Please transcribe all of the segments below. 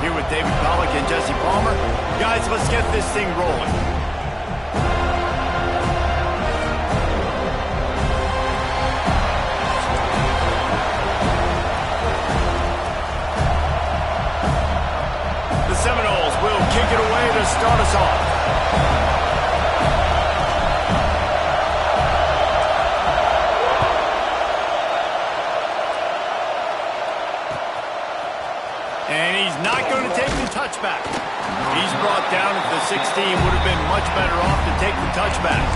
here with David Pollack and Jesse Palmer. Guys, let's get this thing rolling. The Seminoles will kick it away to start us off. And he's not going to take the touchback. He's brought down at the 16. Would have been much better off to take the touchback.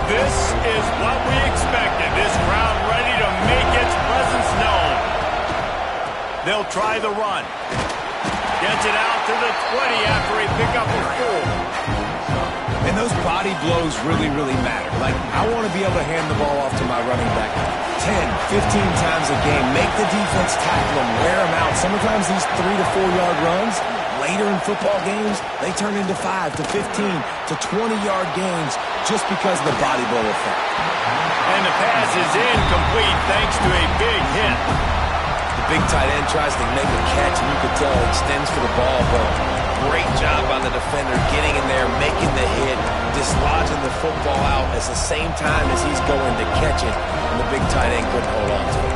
This is what we expected. This crowd ready to make its presence known. They'll try the run. Gets it out to the 20 after a pickup of 4. And those body blows really, really matter. Like, I want to be able to hand the ball off to my running back 10, 15 times a game. Make the defense tackle them, wear them out. Sometimes these 3 to 4 yard runs, later in football games, they turn into 5 to 15 to 20-yard gains just because of the body blow effect. And the pass is incomplete thanks to a big hit. Big tight end tries to make a catch, and you can tell it extends for the ball, but great job by the defender getting in there, making the hit, dislodging the football out at the same time as he's going to catch it, and the big tight end couldn't hold on to it.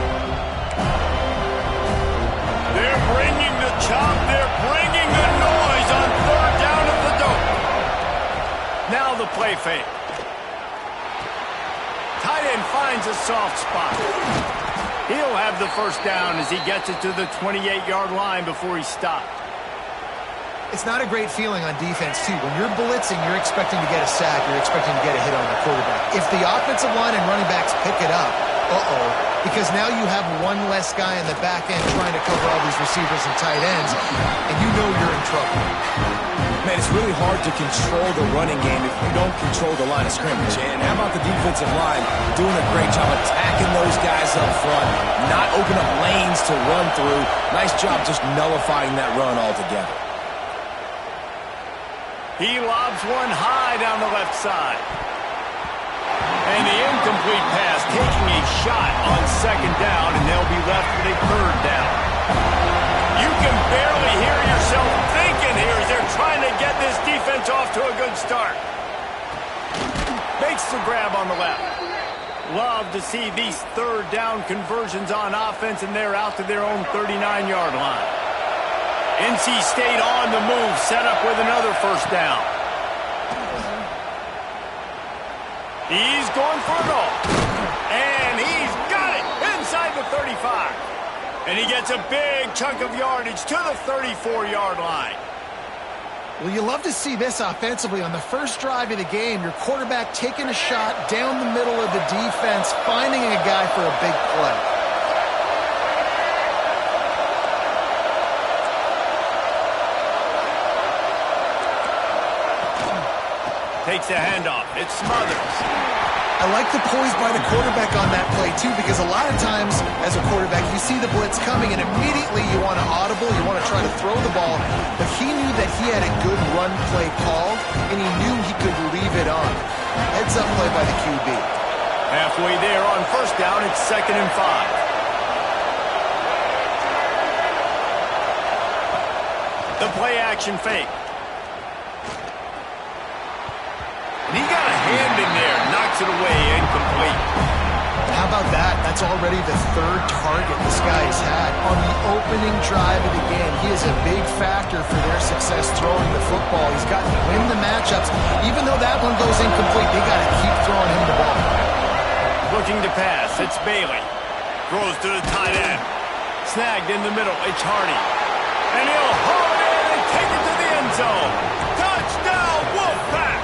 They're bringing the chop. They're bringing the noise on third down at the dope. Now the play fake. Tight end finds a soft spot. He'll have the first down as he gets it to the 28-yard line before he stopped. It's not a great feeling on defense, too. When you're blitzing, you're expecting to get a sack. You're expecting to get a hit on the quarterback. If the offensive line and running backs pick it up, because now you have one less guy in the back end trying to cover all these receivers and tight ends, and you know you're in trouble. Man, it's really hard to control the running game if you don't control the line of scrimmage. And how about the defensive line doing a great job attacking those guys up front, not open up lanes to run through. Nice job just nullifying that run altogether. He lobs one high down the left side. And the incomplete pass taking a shot on second down, and they'll be left with a third down. You can barely hear yourself thinking here as they're trying to get this defense off to a good start. Makes the grab on the left. Love to see these third down conversions on offense, and they're out to their own 39-yard line. NC State on the move, set up with another first down. He's going for it all. And he's got it inside the 35. And he gets a big chunk of yardage to the 34-yard line. Well, you love to see this offensively. On the first drive of the game, your quarterback taking a shot down the middle of the defense, finding a guy for a big play. Takes the handoff. It smothers. I like the poise by the quarterback on that play, too, because a lot of times, as a quarterback, you see the blitz coming, and immediately you want to audible, you want to try to throw the ball, but he knew that he had a good run play called, and he knew he could leave it on. Heads-up play by the QB. Halfway there on first down, it's 2nd and 5. The play-action fake. And he got a hand in there, knocks it away, incomplete. How about that? That's already the third target this guy has had on the opening drive of the game. He is a big factor for their success throwing the football. He's got to win the matchups. Even though that one goes incomplete, they got to keep throwing him the ball. Looking to pass, it's Bailey. Throws to the tight end. Snagged in the middle, it's Hardy. And he'll haul it in and take it to the end zone. Touchdown, Wolfpack!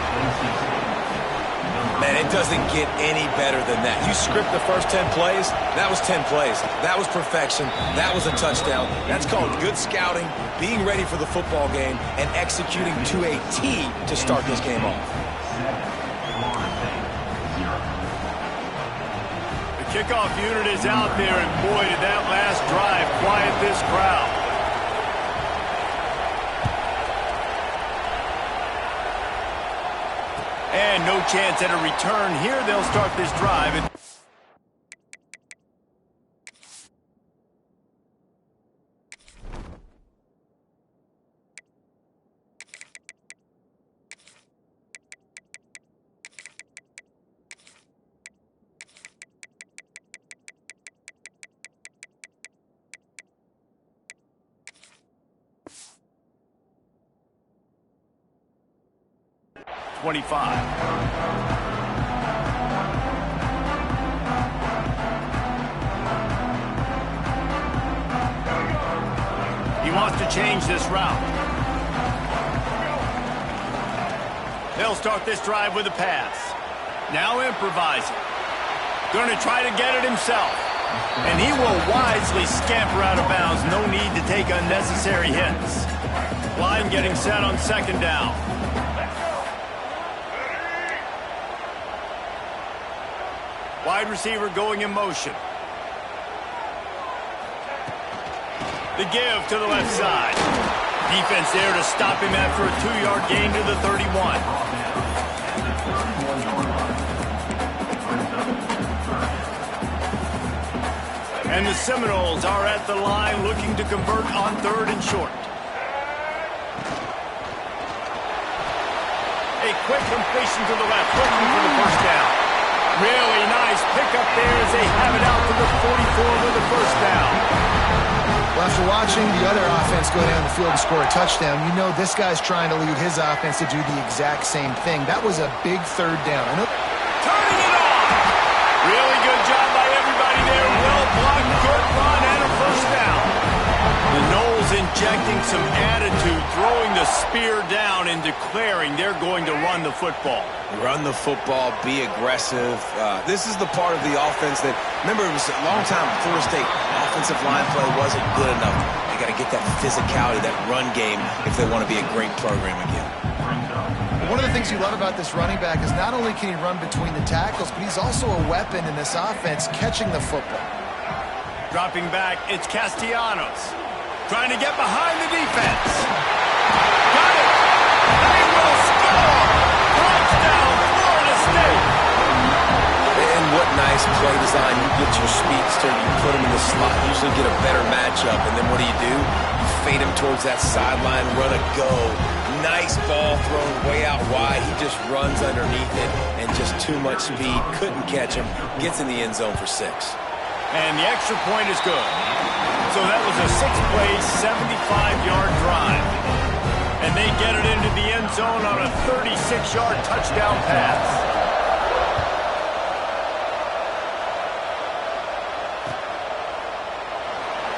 Man, it doesn't get any better than that. You script the first 10 plays, that was 10 plays. That was perfection. That was a touchdown. That's called good scouting, being ready for the football game, and executing to a T to start this game off. The kickoff unit is out there, and boy, did that last drive quiet this crowd. And no chance at a return here. They'll start this drive. 25. He wants to change this route. They'll start this drive with a pass. Now improvising. Going to try to get it himself. And he will wisely scamper out of bounds. No need to take unnecessary hits. Line getting set on second down. Wide receiver going in motion. The give to the left side. Defense there to stop him after a 2-yard gain to the 31. And the Seminoles are at the line looking to convert on 3rd and short. A quick completion to the left, looking for the first down. Really nice pickup there as they have it out to the 44 with the first down. Well, after watching the other offense go down the field and score a touchdown, you know this guy's trying to lead his offense to do the exact same thing. That was a big 3rd down. Turning it on! Really good job by everybody there. Well blocked, good run, and a first down. The Noles injecting some attitude, throwing the spear down and declaring they're going to run the football. Run the football, be aggressive. This is the part of the offense that, remember, it was a long time Florida State offensive line play wasn't good enough. They got to get that physicality, that run game, if they want to be a great program again. One of the things you love about this running back is not only can he run between the tackles, but he's also a weapon in this offense catching the football. Dropping back, it's Castellanos. Trying to get behind the defense. Got it! They will score! Touchdown, Florida State! And what nice play design. You get your speedster, you put him in the slot, usually get a better matchup, and then what do? You fade him towards that sideline, run a go. Nice ball thrown way out wide. He just runs underneath it, and just too much speed. Couldn't catch him. Gets in the end zone for 6. And the extra point is good. So that was a 6-play, 75-yard drive. And they get it into the end zone on a 36-yard touchdown pass.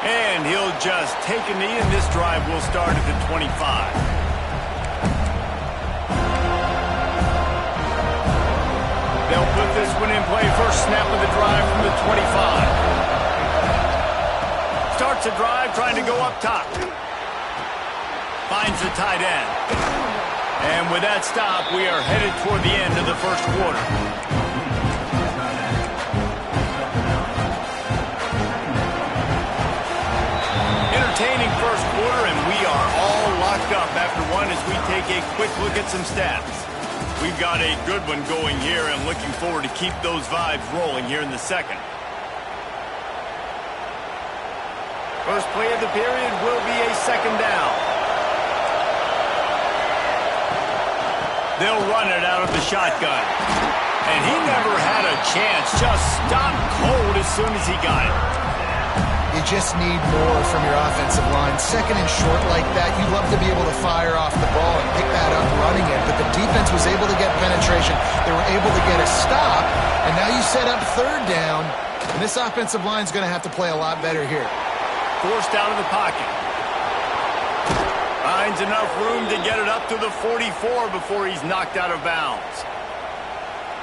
And he'll just take a knee, and this drive will start at the 25. They'll put this one in play. First snap of the drive from the 25. Starts a drive trying to go up top. Finds the tight end. And with that stop, we are headed toward the end of the first quarter. Entertaining first quarter, and we are all locked up after one as we take a quick look at some stats. We've got a good one going here, and looking forward to keep those vibes rolling here in the second. First play of the period will be a second down. They'll run it out of the shotgun. And he never had a chance. Just stopped cold as soon as he got it. You just need more from your offensive line. Second and short like that, you'd love to be able to fire off the ball and pick that up running it. But the defense was able to get penetration. They were able to get a stop. And now you set up 3rd down. And this offensive line is going to have to play a lot better here. Forced out of the pocket. Finds enough room to get it up to the 44 before he's knocked out of bounds.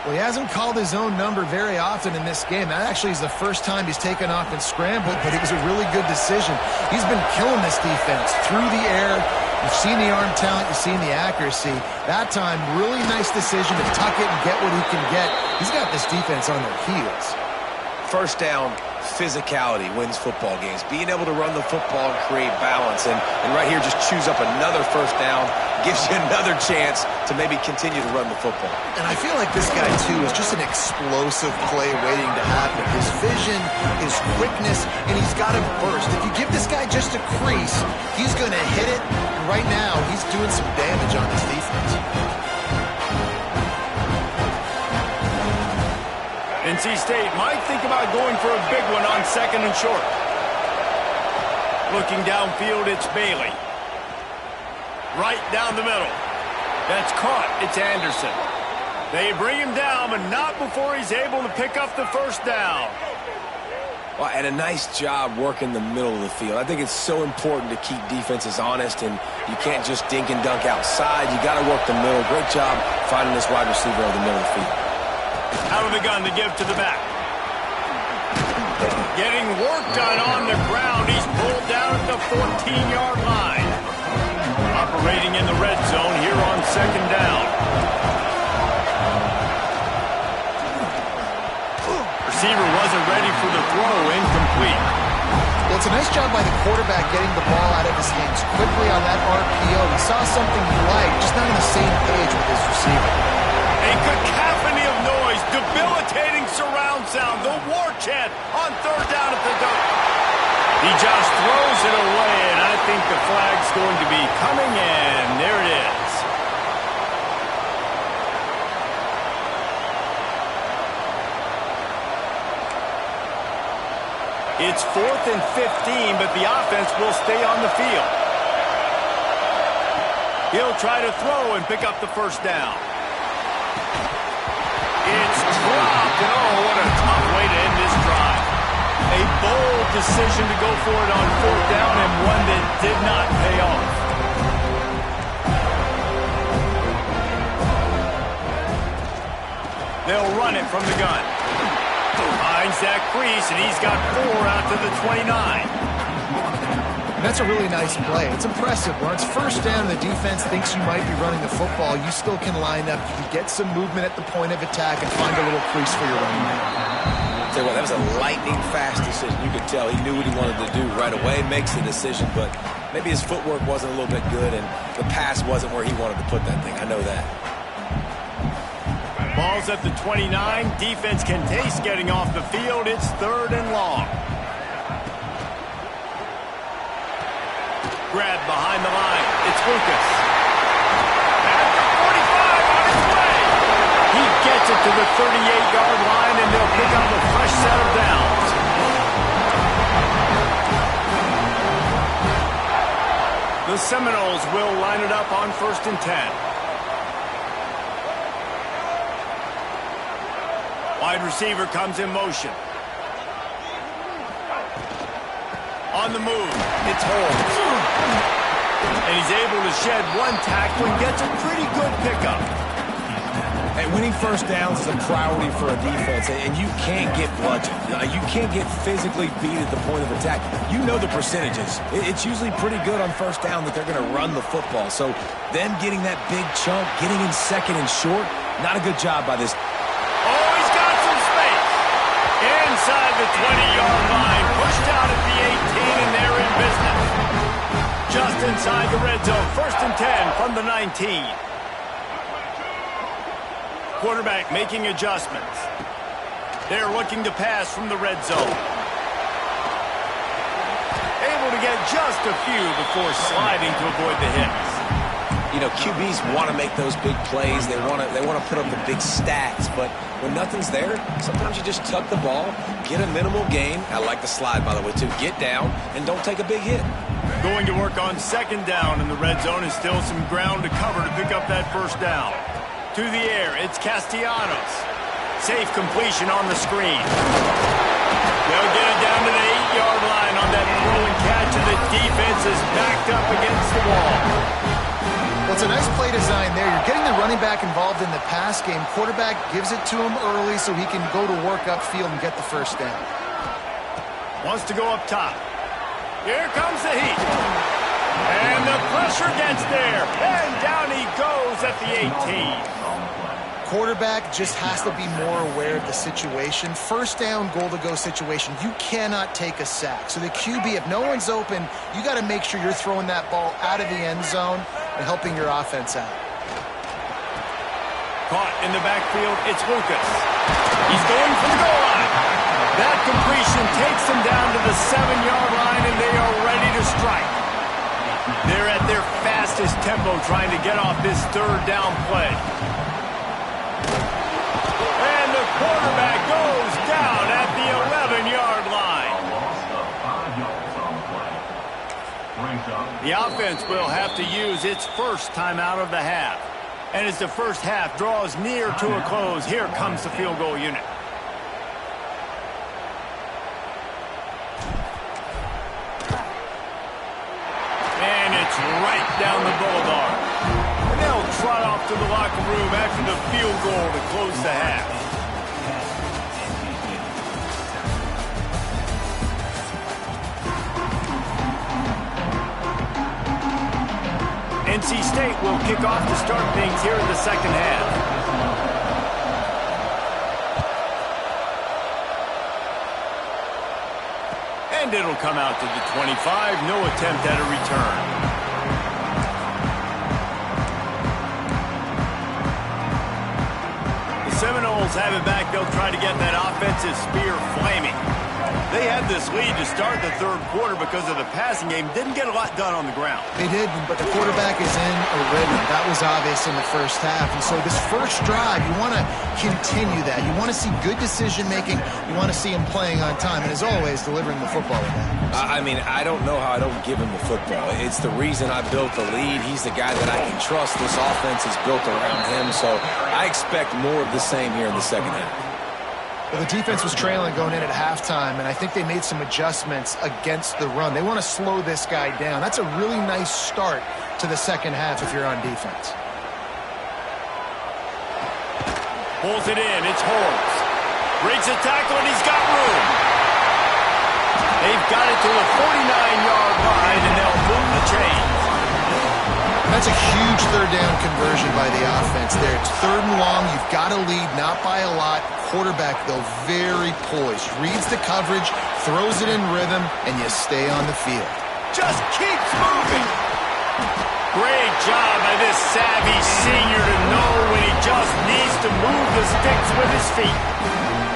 Well, he hasn't called his own number very often in this game. That actually is the first time he's taken off and scrambled, but it was a really good decision. He's been killing this defense through the air. You've seen the arm talent. You've seen the accuracy. That time, really nice decision to tuck it and get what he can get. He's got this defense on their heels. First down, physicality wins football games. Being able to run the football and create balance. And right here, just choose up another first down. Gives you another chance to maybe continue to run the football. And I feel like this guy, too, is just an explosive play waiting to happen. His vision, his quickness, and he's got him burst. If you give this guy just a crease, he's going to hit it. And right now, he's doing some damage on this defense. NC State might think about going for a big one on 2nd and short. Looking downfield, it's Bailey. Right down the middle. That's caught. It's Anderson. They bring him down, but not before he's able to pick up the first down. Well, and a nice job working the middle of the field. I think it's so important to keep defenses honest, and you can't just dink and dunk outside. You got to work the middle. Great job finding this wide receiver over the middle of the field. Out of the gun to give to the back. Getting work done on the ground. He's pulled down at the 14-yard line. Operating in the red zone here on 2nd down. Receiver wasn't ready for the throw. Incomplete. Well, it's a nice job by the quarterback getting the ball out of his hands quickly on that RPO. He saw something he liked, just not on the same page with his receiver. A cacophony of noise, debilitating surround sound, the war chant on 3rd down at the dirt. He just throws it away, and I think the flag's going to be coming in. There it is. It's 4th and 15, but the offense will stay on the field. He'll try to throw and pick up the first down. It's dropped, and oh, what a tough way to end this drive. A bold decision to go for it on 4th down, and one that did not pay off. They'll run it from the gun. Finds that crease, and he's got 4 out to the 29. That's a really nice play. It's impressive. When it's first down and the defense thinks you might be running the football, you still can line up. You can get some movement at the point of attack and find a little crease for your running back. Tell you what, that was a lightning-fast decision. You could tell he knew what he wanted to do right away, makes the decision, but maybe his footwork wasn't a little bit good, and the pass wasn't where he wanted to put that thing. I know that. Ball's at the 29. Defense can taste getting off the field. It's 3rd and long. Grab behind the line. It's Lucas. At the 45 on his way. He gets it to the 38-yard line, and they'll pick up a fresh set of downs. The Seminoles will line it up on 1st and 10. Wide receiver comes in motion. On the move, it's Holmes. And he's able to shed one tackle and gets a pretty good pickup. And winning first downs is a priority for a defense, and you can't get bludgeoned. You can't get physically beat at the point of attack. You know the percentages. It's usually pretty good on first down that they're going to run the football. So them getting that big chunk, getting in 2nd and short, not a good job by this. Oh, he's got some space. Inside the 20-yard line, pushed out at the 18, and they're in business. Just inside the red zone, 1st and 10 from the 19. Quarterback making adjustments. They're looking to pass from the red zone. Able to get just a few before sliding to avoid the hits. You know, QBs want to make those big plays. They want to put up the big stats. But when nothing's there, sometimes you just tuck the ball, get a minimal gain. I like the slide, by the way, too. Get down and don't take a big hit. Going to work on 2nd down in the red zone is still some ground to cover to pick up that first down. To the air, it's Castellanos. Safe completion on the screen. They'll get it down to the 8-yard line on that throw and catch, and the defense is backed up against the wall. Well, it's a nice play design there. You're getting the running back involved in the pass game. Quarterback gives it to him early so he can go to work upfield and get the first down. Wants to go up top. Here comes the heat. And the pressure gets there. And down he goes at the 18. quarterback just has to be more aware of the situation. First down, goal-to-go situation. You cannot take a sack. So the QB, if no one's open, you got to make sure you're throwing that ball out of the end zone and helping your offense out. Caught in the backfield, it's Lucas. He's going for the goal line. That completion takes them down to the 7-yard line, and they are ready to strike. They're at their fastest tempo trying to get off this third down play. And the quarterback goes down at the 11-yard line. The offense will have to use its first timeout of the half. And as the first half draws near to a close, here comes the field goal unit. And it's right down the boulevard. And they'll trot off to the locker room after the field goal to close the half. NC State will kick off to start things here in the second half. And it'll come out to the 25. No attempt at a return. The Seminoles have it back. They'll try to get that offensive spear flaming. They had this lead to start the third quarter because of the passing game. Didn't get a lot done on the ground. They did, but the quarterback is in a rhythm. That was obvious in the first half. And so this first drive, you want to continue that. You want to see good decision-making. You want to see him playing on time. And as always, delivering the football with that. I mean, I don't know how I don't give him the football. It's the reason I built the lead. He's the guy that I can trust. This offense is built around him. So I expect more of the same here in the second half. Well, the defense was trailing going in at halftime, and I think they made some adjustments against the run. They want to slow this guy down. That's a really nice start to the second half if you're on defense. Pulls it in. It's Holmes. Breaks a tackle, and he's got room. They've got it to the 49-yard line, and they'll move the chains. That's a huge third down conversion by the offense there. It's third and long. You've got to lead, not by a lot. Quarterback, though, very poised. Reads the coverage, throws it in rhythm, and you stay on the field. Just keeps moving. Great job by this savvy senior to know when he just needs to move the sticks with his feet.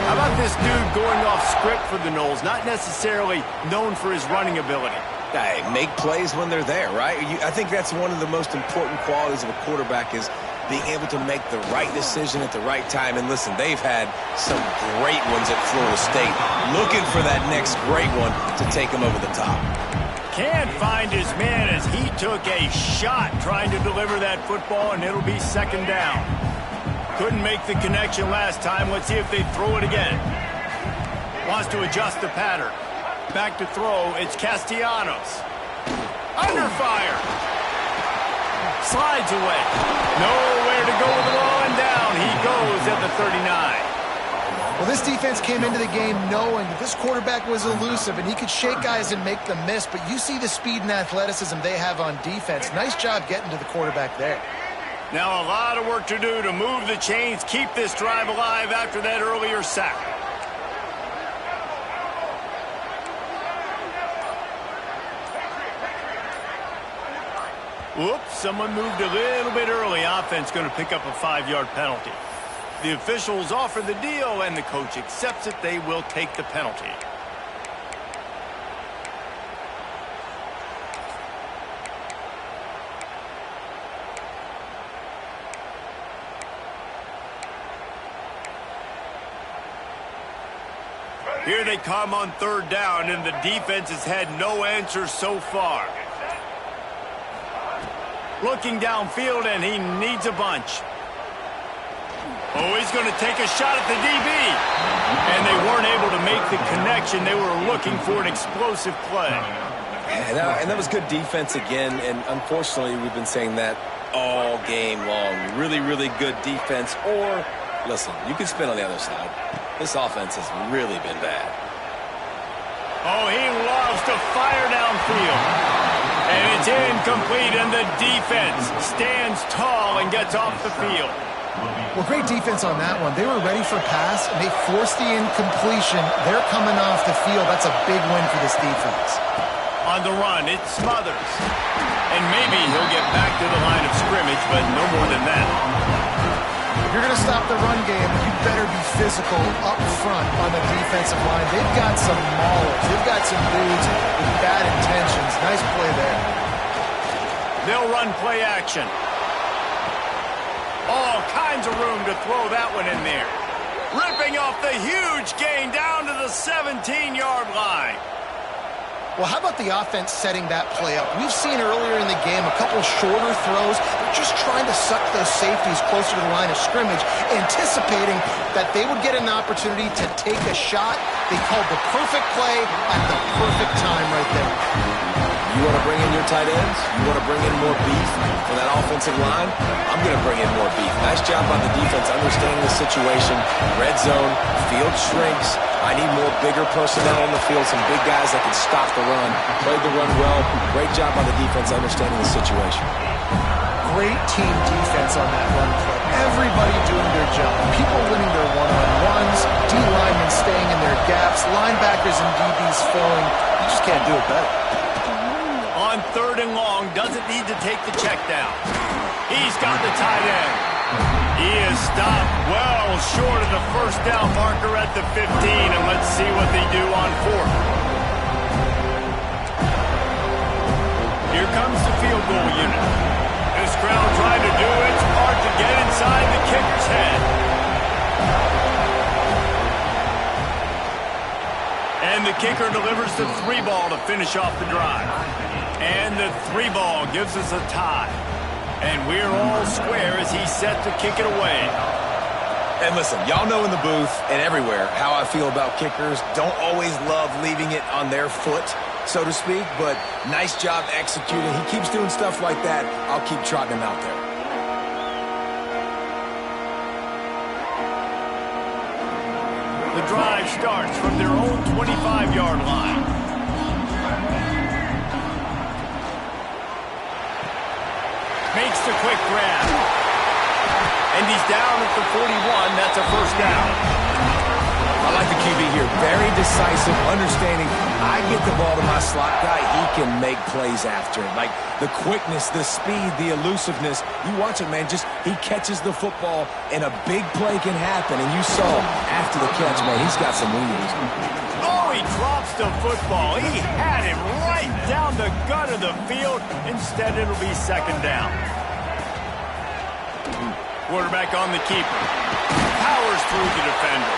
How about this dude going off script for the Noles? Not necessarily known for his running ability. Hey, make plays when they're there, right? I think that's one of the most important qualities of a quarterback is being able to make the right decision at the right time. And listen, they've had some great ones at Florida State. Looking for that next great one to take them over the top. Can't find his man as he took a shot trying to deliver that football, and it'll be second down. Couldn't make the connection last time. Let's see if they throw it again. Wants to adjust the pattern. Back to throw. It's Castellanos. Under fire. Slides away. Nowhere to go with the ball, and down he goes at the 39. Well, this defense came into the game knowing that this quarterback was elusive and he could shake guys and make them miss, but you see the speed and athleticism they have on defense. Nice job getting to the quarterback there. Now a lot of work to do to move the chains, keep this drive alive after that earlier sack. Whoops, someone moved a little bit early. Offense going to pick up a 5-yard penalty. The officials offer the deal, and the coach accepts it. They will take the penalty. Here they come on third down, and the defense has had no answers so far. Looking downfield, and he needs a bunch. Oh, he's going to take a shot at the DB. And they weren't able to make the connection. They were looking for an explosive play. And that was good defense again, and unfortunately we've been saying that all game long. Really, really good defense. Or, listen, you can spin on the other side. This offense has really been bad. Oh, he loves to fire downfield. And it's incomplete, and the defense stands tall and gets off the field. Well, great defense on that one. They were ready for pass, and they forced the incompletion. They're coming off the field. That's a big win for this defense. On the run, it smothers. And maybe he'll get back to the line of scrimmage, but no more than that. If you're going to stop the run game, you better be physical up front on the defensive line. They've got some maulers. They've got some dudes with bad intentions. Nice play there. They'll run play action. All kinds of room to throw that one in there. Ripping off the huge gain down to the 17-yard line. Well, how about the offense setting that play up? We've seen earlier in the game a couple shorter throws. They're just trying to suck those safeties closer to the line of scrimmage, anticipating that they would get an opportunity to take a shot. They called the perfect play at the perfect time right there. You want to bring in your tight ends? You want to bring in more beef for that offensive line? I'm going to bring in more beef. Nice job by the defense understanding the situation. Red zone, field shrinks. I need more bigger personnel on the field, some big guys that can stop the run. Played the run well. Great job by the defense understanding the situation. Great team defense on that run play. Everybody doing their job. People winning their one-on-ones, D-linemen staying in their gaps, linebackers and DBs filling. You just can't do it better. On 3rd and long, doesn't need to take the check down. He's got the tight end. He is stopped well short of the first down marker at the 15, and let's see what they do on 4th. Here comes the field goal unit. This crowd trying to do its part to get inside the kicker's head. And the kicker delivers the 3 ball to finish off the drive. And the 3 ball gives us a tie. And we're all square as he's set to kick it away. And listen, y'all know in the booth and everywhere how I feel about kickers. Don't always love leaving it on their foot, so to speak, but nice job executing. He keeps doing stuff like that. I'll keep trotting him out there. The drive starts from their own 25-yard line. Makes the quick grab. And he's down at the 41. That's a first down. I like the QB here. Very decisive, understanding. I get the ball to my slot guy. He can make plays after it. Like the quickness, the speed, the elusiveness. You watch it, man. Just he catches the football and a big play can happen. And you saw after the catch, man, he's got some wheels. Oh, he drops the football. He had him right down the gut of the field. Instead, it'll be 2nd down. Quarterback on the keeper. Powers through the defender.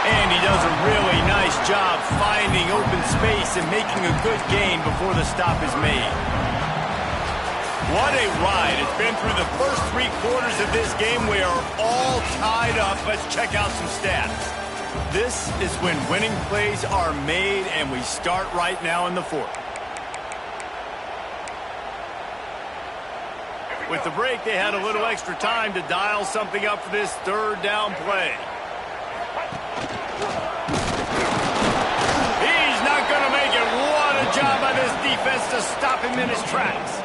And he does a really nice job finding open space and making a good gain before the stop is made. What a ride. It's been through the first 3 quarters of this game. We are all tied up. Let's check out some stats. This is when winning plays are made, and we start right now in the 4th. With the break, they had a little extra time to dial something up for this 3rd down play. He's not going to make it. What a job by this defense to stop him in his tracks.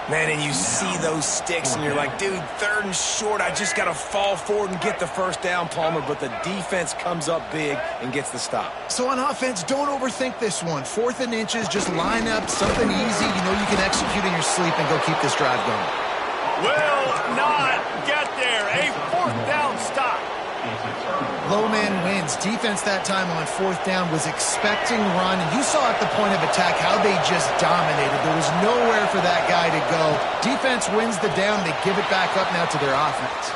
Man, and you see those sticks, and you're like, dude, 3rd and short. I just got to fall forward and get the first down, Palmer. But the defense comes up big and gets the stop. So on offense, don't overthink this one. 4th and inches, just line up something easy. You know you can execute in your sleep and go keep this drive going. Will not get there. A 4th down stop. Low man wins. Defense that time on 4th down was expecting run. And you saw at the point of attack how they just dominated. There was nowhere for that guy to go. Defense wins the down. They give it back up now to their offense.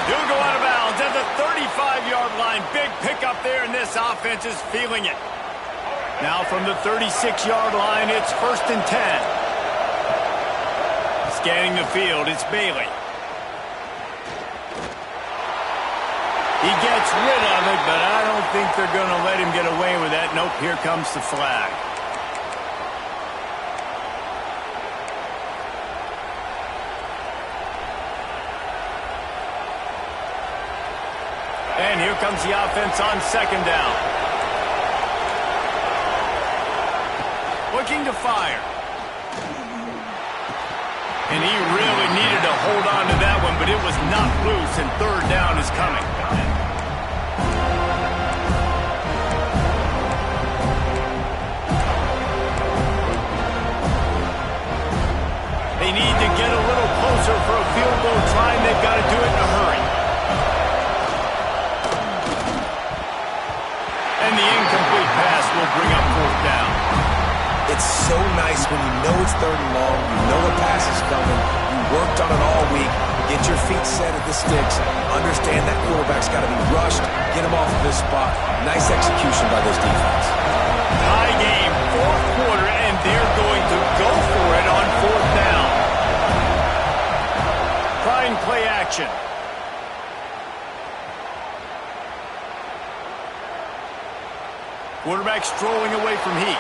He'll go out of bounds at the 35-yard line. Big pickup there, and this offense is feeling it. Now from the 36-yard line, it's 1st and 10. Scanning the field, it's Bailey. He gets rid of it, but I don't think they're going to let him get away with that. Nope, here comes the flag. And here comes the offense on 2nd down. Looking to fire. And he really hold on to that one, but it was knocked loose, and third down is coming. They need to get a little closer for a field goal try, and they've got to do it in a hurry. And the incomplete pass will bring up fourth down. It's so nice when you know it's third and long, you know the pass is coming, you worked on it all week, get your feet set at the sticks, understand that quarterback's got to be rushed, get him off of this spot. Nice execution by this defense. Tie game, fourth quarter, and they're going to go for it on fourth down. Trying play action. Quarterback strolling away from heat.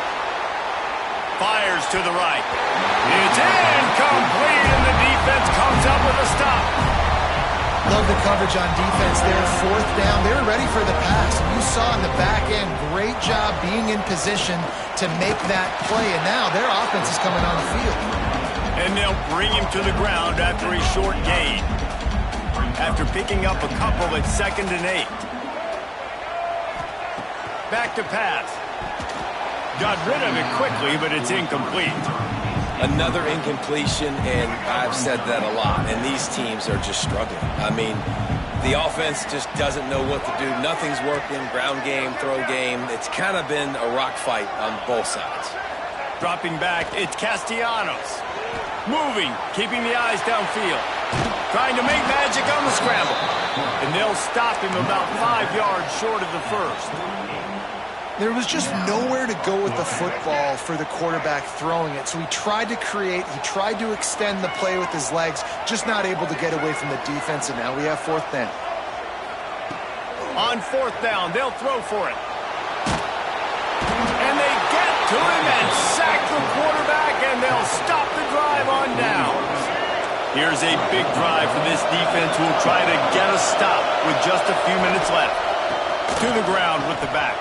Fires to the right. It's incomplete, and the defense comes up with a stop. Love the coverage on defense there. Fourth down. They were ready for the pass. You saw in the back end, great job being in position to make that play. And now their offense is coming on the field. And they'll bring him to the ground after a short gain. After picking up a couple at 2nd and 8. Back to pass. Got rid of it quickly, but it's incomplete. Another incompletion, and I've said that a lot, and these teams are just struggling. I mean, the offense just doesn't know what to do. Nothing's working, ground game, throw game. It's kind of been a rock fight on both sides. Dropping back, it's Castellanos. Moving, keeping the eyes downfield. Trying to make magic on the scramble. And they'll stop him about 5 yards short of the first. There was just nowhere to go with the football for the quarterback throwing it. So he tried to create, he tried to extend the play with his legs, just not able to get away from the defense, and now we have fourth down. On fourth down, they'll throw for it. And they get to him and sack the quarterback, and they'll stop the drive on downs. Here's a big drive for this defense who will try to get a stop with just a few minutes left. To the ground with the back.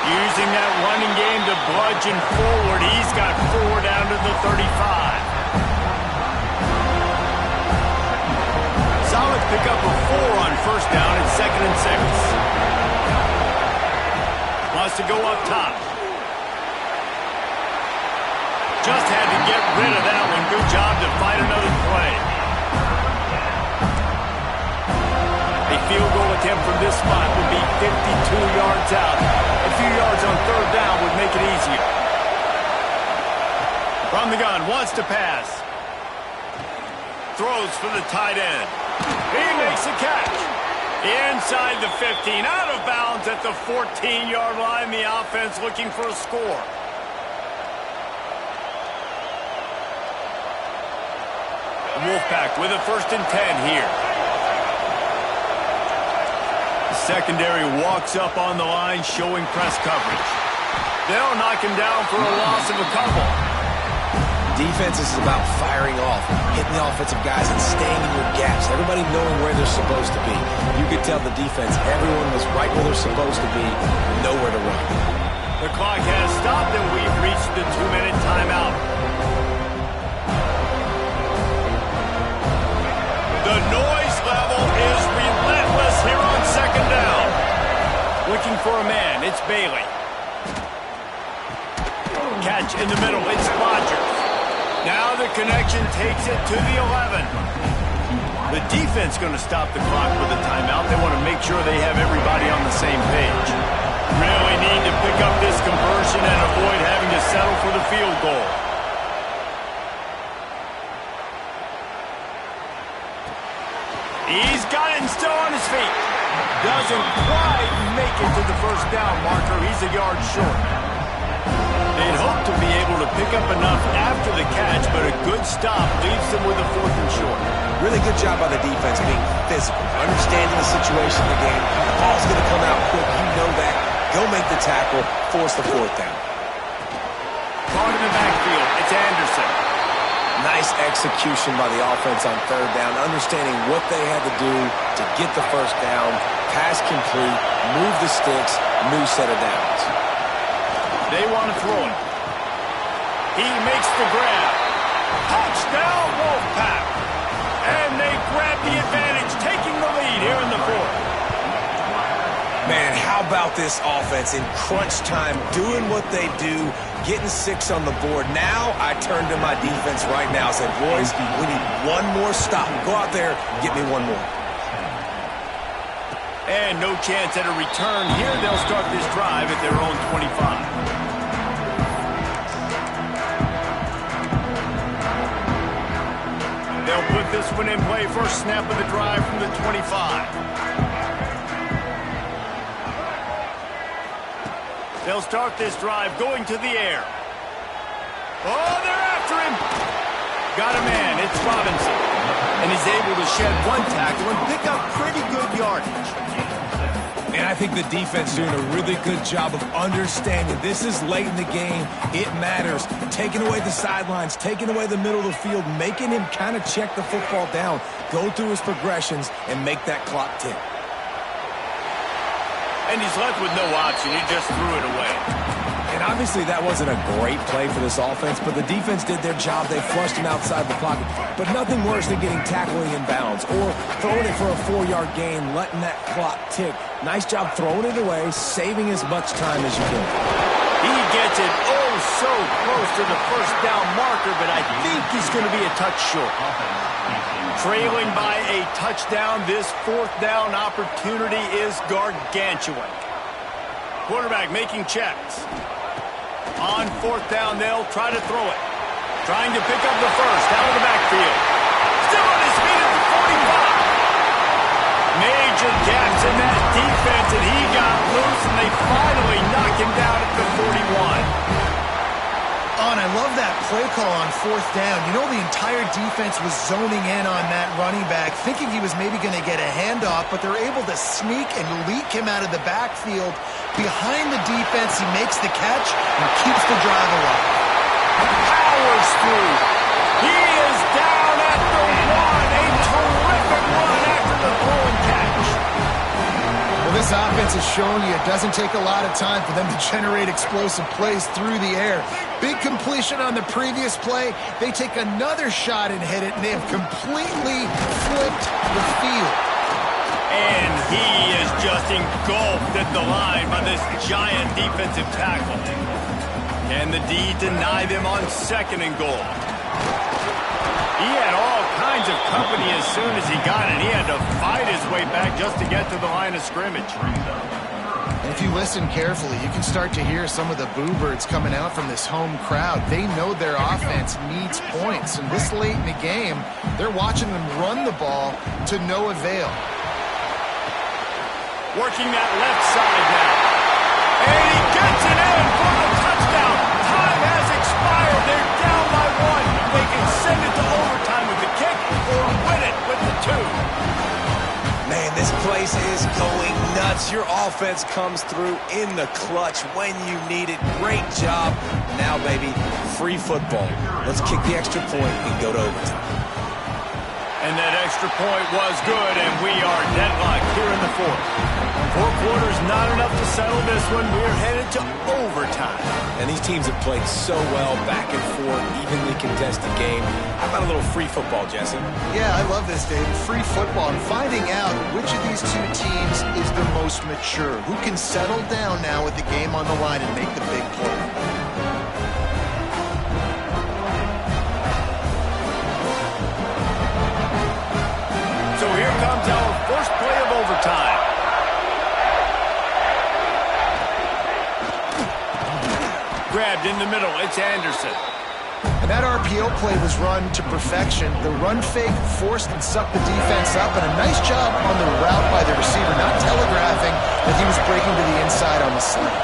Using that running game to bludgeon forward. He's got 4 down to the 35. Solid pickup of 4 on first down at 2nd and 6. Wants to go up top. Just had to get rid of that one. Good job to find another play. A field goal attempt from this spot would be 52 yards out. A few yards on third down would make it easier. From the gun, wants to pass. Throws for the tight end. He makes a catch. Inside the 15, out of bounds at the 14-yard line. The offense looking for a score. Wolfpack with a 1st and 10 here. Secondary walks up on the line, showing press coverage. They'll knock him down for a loss of a couple. Defense is about firing off, hitting the offensive guys and staying in your gaps. Everybody knowing where they're supposed to be. You could tell the defense, everyone was right where they're supposed to be, nowhere to run. The clock has stopped, and we've reached the 2-minute timeout. The noise level is relentless here on 2nd down. Looking for a man, it's Bailey. Catch in the middle, it's Rodgers. Now the connection takes it to the 11. The defense going to stop the clock with a timeout. They want to make sure they have everybody on the same page. Really need to pick up this conversion and avoid having to settle for the field goal. He's got it and still on his feet. Doesn't quite make it to the first down marker. He's a yard short. They'd hope to be able to pick up enough after the catch, but a good stop leaves them with a 4th and short. Really good job by the defense being physical, understanding the situation of the game. The ball's going to come out quick. You know that. Go make the tackle, force the 4th down. Caught in the backfield. It's Anderson. Nice execution by the offense on 3rd down, understanding what they had to do to get the first down, pass complete, move the sticks, new set of downs. They want to throw it. He makes the grab. Touchdown, Wolfpack. And they grab the advantage, taking the lead here in the fourth. Man, how about this offense in crunch time, doing what they do, getting 6 on the board. Now I turn to my defense right now and say, boys, we need one more stop. Go out there, get me one more. And no chance at a return here. They'll start this drive at their own 25. They'll put this one in play. First snap of the drive from the 25. They'll start this drive going to the air. Oh, they're after him. Got a man. It's Robinson. And he's able to shed one tackle and pick up pretty good yardage. And I think the defense doing a really good job of understanding this is late in the game. It matters. Taking away the sidelines, taking away the middle of the field, making him kind of check the football down, go through his progressions, and make that clock tick. And he's left with no option. He just threw it away. And obviously that wasn't a great play for this offense, but the defense did their job. They flushed him outside the pocket. But nothing worse than getting tackling in bounds or throwing it for a 4-yard gain, letting that clock tick. Nice job throwing it away, saving as much time as you can. He gets it oh so close to the first down marker, but I think he's going to be a touch short. Trailing by a touchdown, this 4th down opportunity is gargantuan. Quarterback making checks. On 4th down, they'll try to throw it. Trying to pick up the first out of the backfield. Still on his feet at the 45. Major gaps in that defense, and he got loose, and they finally knock him down at the 41. And I love that play call on 4th down. You know, the entire defense was zoning in on that running back, thinking he was maybe going to get a handoff, but they're able to sneak and leak him out of the backfield. Behind the defense, he makes the catch and keeps the drive alive. Powers through. He is down at the 1. A terrific run after the throw and catch. Well, this offense has shown you it doesn't take a lot of time for them to generate explosive plays through the air. Big completion on the previous play. They take another shot and hit it, and they have completely flipped the field. And he is just engulfed at the line by this giant defensive tackle. Can the D deny them on 2nd and goal? He had all kinds of company as soon as he got it. He had to fight his way back just to get to the line of scrimmage. If you listen carefully, you can start to hear some of the boo birds coming out from this home crowd. They know their offense needs points, and this late in the game, they're watching them run the ball to no avail. Working that left side now. And he gets it in for the touchdown. Time has expired. They're down by 1. They can send it to overtime with the kick or win it with the 2. Man, this place is going nuts. Your offense comes through in the clutch when you need it. Great job. Now, baby, free football. Let's kick the extra point and go to overtime. And that extra point was good, and we are deadlocked here in the 4th. 4 quarters not enough to settle this one. We're headed to overtime. And these teams have played so well, back and forth, evenly contested game. How about a little free football, Jesse? Yeah, I love this, Dave. Free football and finding out which of these 2 teams is the most mature. Who can settle down now with the game on the line and make the big play. So here comes our first play of overtime. Grabbed in the middle. It's Anderson. And that RPO play was run to perfection. The run fake forced and sucked the defense up, and a nice job on the route by the receiver, not telegraphing that he was breaking to the inside on the slant.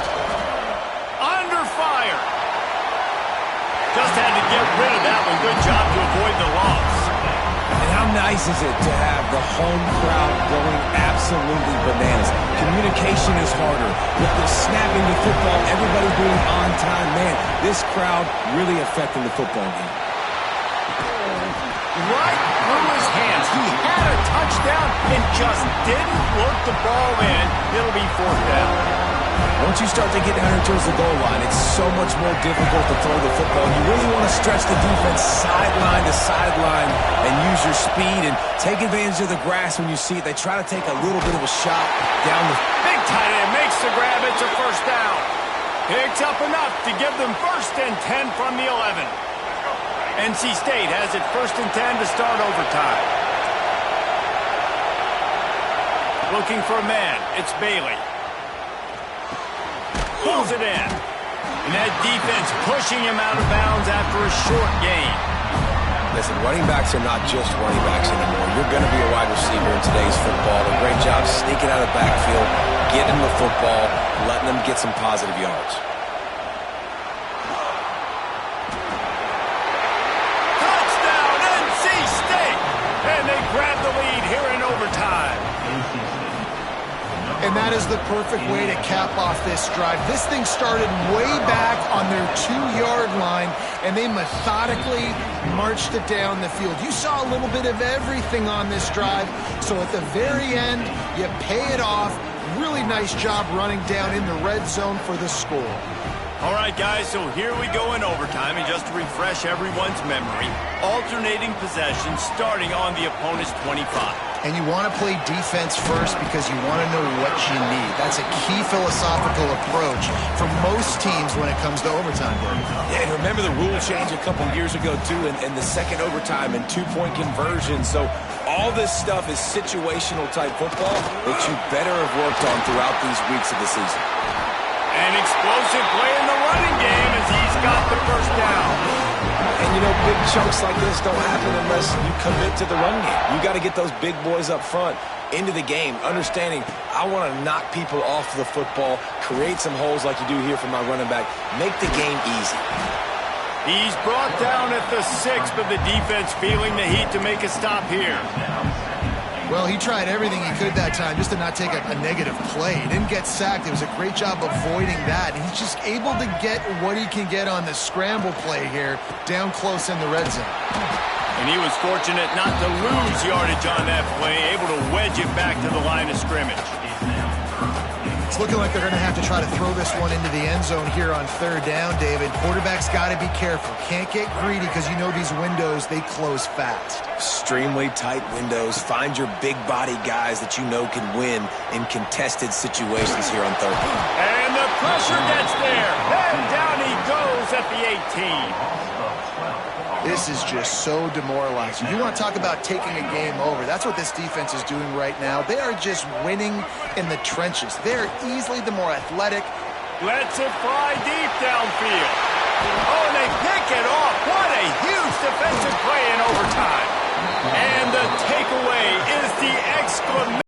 Under fire. Just had to get rid of that one. Good job to avoid the loss. And how nice is it to have the home crowd going absolutely bananas? Communication is harder. With the snapping the football, everybody being on time. Man, this crowd really affecting the football game. Right through his hands. He had a touchdown and just didn't work the ball in. It'll be 4th down. Once you start to get down here towards the goal line, it's so much more difficult to throw the football. You really want to stretch the defense sideline to sideline and use your speed and take advantage of the grass when you see it. They try to take a little bit of a shot down the... Big tight end makes the grab. It's a first down. Picks up enough to give them 1st and 10 from the 11. NC State has it 1st and 10 to start overtime. Looking for a man. It's Bailey. Pulls it in. And that defense pushing him out of bounds after a short gain. Listen, running backs are not just running backs anymore. You're going to be a wide receiver in today's football. A great job sneaking out of the backfield, getting the football, letting them get some positive yards. Touchdown, NC State! And they grab the lead here in overtime. And that is the perfect way to cap off this drive. This thing started way back on their 2-yard line, and they methodically marched it down the field. You saw a little bit of everything on this drive, so at the very end, you pay it off. Really nice job running down in the red zone for the score. All right, guys, so here we go in overtime, and just to refresh everyone's memory, alternating possession starting on the opponent's 25. And you want to play defense first because you want to know what you need. That's a key philosophical approach for most teams when it comes to overtime. Yeah, and remember the rule change a couple years ago, too, in the second overtime and 2-point conversion. So all this stuff is situational type football that you better have worked on throughout these weeks of the season. An explosive play in the running game as he's got the first down. And, you know, big chunks like this don't happen unless you commit to the run game. You got to get those big boys up front into the game, understanding I want to knock people off the football, create some holes like you do here for my running back, make the game easy. He's brought down at the 6, but the defense feeling the heat to make a stop here. Well, he tried everything he could that time just to not take a negative play. He didn't get sacked. It was a great job avoiding that. And he's just able to get what he can get on the scramble play here down close in the red zone. And he was fortunate not to lose yardage on that play, able to wedge it back to the line of scrimmage. It's looking like they're going to have to try to throw this one into the end zone here on 3rd down, David. Quarterback's got to be careful. Can't get greedy because you know these windows, they close fast. Extremely tight windows. Find your big body guys that you know can win in contested situations here on 3rd down. And the pressure gets there. And down he goes at the 18. This is just so demoralizing. You want to talk about taking a game over. That's what this defense is doing right now. They are just winning in the trenches. They're easily the more athletic. Lets it fly deep downfield. Oh, and they pick it off. What a huge defensive play in overtime. And the takeaway is the exclamation.